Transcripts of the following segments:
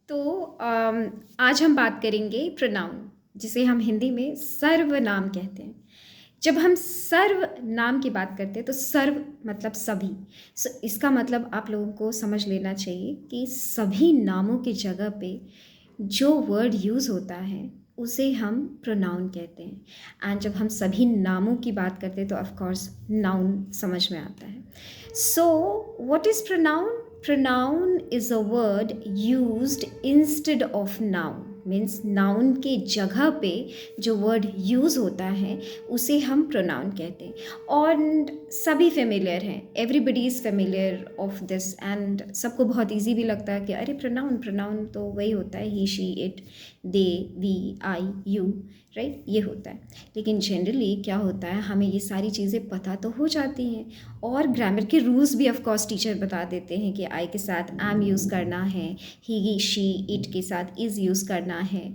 तो आज हम बात करेंगे प्रोनाउन, जिसे हम हिंदी में सर्वनाम कहते हैं। जब हम सर्वनाम की बात करते हैं तो सर्व मतलब सभी। इसका मतलब आप लोगों को समझ लेना चाहिए कि सभी नामों की जगह पे जो वर्ड यूज़ होता है उसे हम प्रोनाउन कहते हैं। एंड जब हम सभी नामों की बात करते हैं तो ऑफ कोर्स नाउन समझ में आता है। So what is pronoun? Pronoun is a word used instead of noun. Means noun के जगह पे जो वर्ड यूज़ होता है उसे हम प्रोनाउन कहते हैं। और सभी फेमिलियर हैं, everybody is familiar of this. And सबको बहुत इजी भी लगता है कि अरे प्रोनाउन प्रोनाउन तो वही होता है, he she it they we I you, right, ये होता है। लेकिन जनरली क्या होता है, हमें ये सारी चीज़ें पता तो हो जाती हैं और ग्रामर के रूल्स भी ऑफ कोर्स टीचर बता देते हैं कि आई के साथ एम यूज़ करना है, ही शी इट के साथ इज़ यूज़ करना है।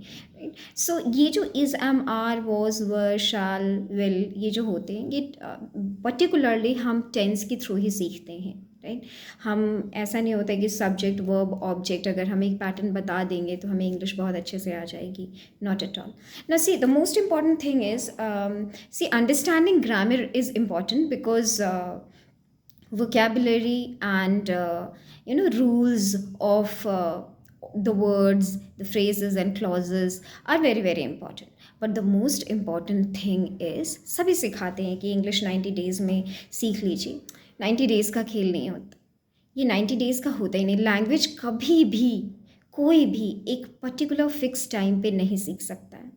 सो ये जो is am are was were shall will ये जो होते हैं ये पर्टिकुलरली हम टेंस के थ्रू ही सीखते हैं, राइट। हम ऐसा नहीं होता कि सब्जेक्ट वर्ब ऑब्जेक्ट अगर हम एक पैटर्न बता देंगे तो हमें इंग्लिश बहुत अच्छे से आ जाएगी, not at all. Now see, the most important thing is, see, understanding grammar is important because vocabulary and rules of the words, the phrases and clauses are very very important. But the most important thing is, सभी सिखाते हैं कि English 90 days में सीख लीजिए। 90 days का खेल नहीं होता, ये 90 डेज़ का होता ही नहीं। लैंग्वेज कभी भी कोई भी एक पर्टिकुलर फिक्स टाइम पे नहीं सीख सकता है।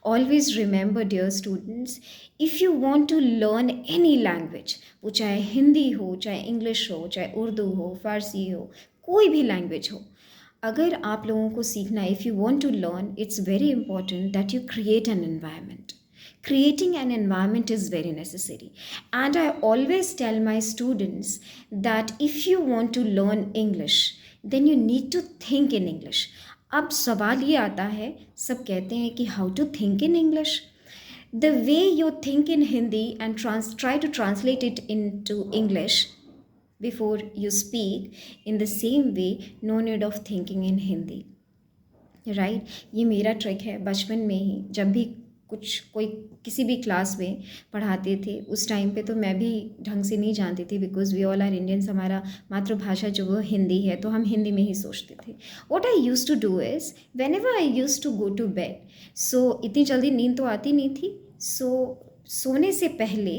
Always remember dear students, if you want to learn any language, वो चाहे हिंदी हो, चाहे इंग्लिश हो, चाहे उर्दू हो, फारसी हो, कोई भी लैंग्वेज हो, अगर आप लोगों को सीखना है, if you want to learn, it's very important that you create an environment. Creating an environment is very necessary. And I always tell my students that if you want to learn English, then you need to think in English. अब सवाल ये आता है, सब कहते हैं कि how to think in English. The way you think in Hindi and try to translate it into English before you speak, in the same way, no need of thinking in Hindi. Right, ये मेरा trick है। बचपन में ही जब भी कोई किसी भी क्लास में पढ़ाते थे उस टाइम पे तो मैं भी ढंग से नहीं जानती थी, because we all are Indians, हमारा मातृभाषा जो वो हिंदी है तो हम हिंदी में ही सोचते थे। What I used to do is, whenever I used to go to bed, so इतनी जल्दी नींद तो आती नहीं थी, सो सोने से पहले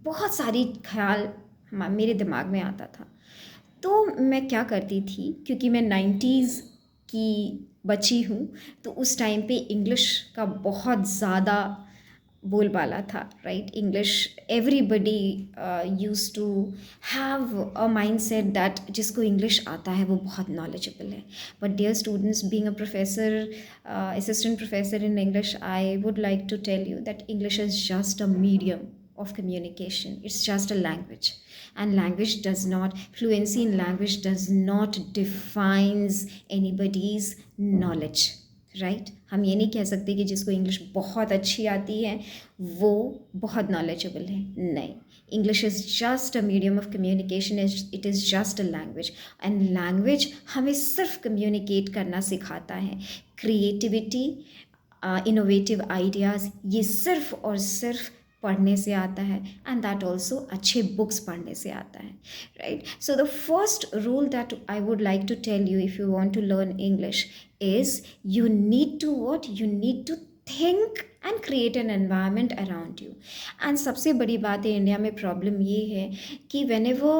बहुत सारी ख्याल मेरे दिमाग में आता था। तो मैं क्या करती थी, क्योंकि मैं 90s की बची हूँ, तो उस टाइम पे इंग्लिश का बहुत ज़्यादा बोलबाला था, right. English everybody use to have a mindset that जिसको इंग्लिश आता है वो बहुत नॉलेजेबल है। But dear students, being a professor, assistant professor in English, I would like to tell you that English is just a medium of communication. It's just a language, and fluency in language does not defines anybody's knowledge, right? हम ये नहीं कह सकते कि जिसको English बहुत अच्छी आती है वो बहुत नॉलेजेबल है, नहीं। English is just a medium of communication, it is just a language, and language हमें सिर्फ कम्युनिकेट करना सिखाता है। क्रिएटिविटी, इनोवेटिव आइडियाज़, ये सिर्फ और सिर्फ पढ़ने से आता है, एंड दैट ऑल्सो अच्छे बुक्स पढ़ने से आता है, right. So the first rule that I would like to tell you if you want to learn English is you need to think and create an environment around you. And सबसे बड़ी बात है, India में problem ये है कि whenever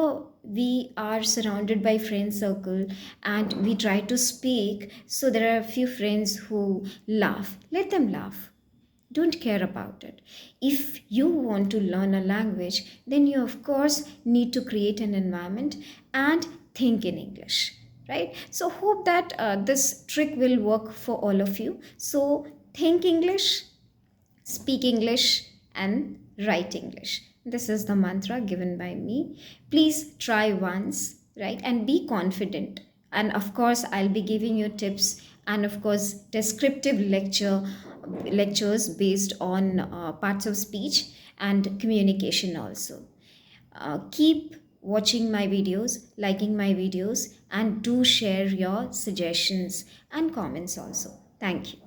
we are surrounded by friend circle and we try to speak, so there are a few friends who laugh. Let them laugh. Don't care about it. If you want to learn a language, then you of course need to create an environment and think in English, right? So hope that this trick will work for all of you. So think English, speak English, and write English. This is the mantra given by me. Please try once, right? And be confident. And of course I'll be giving you tips and of course descriptive lectures based on parts of speech and communication also. Keep watching my videos, liking my videos, and do share your suggestions and comments also. Thank you.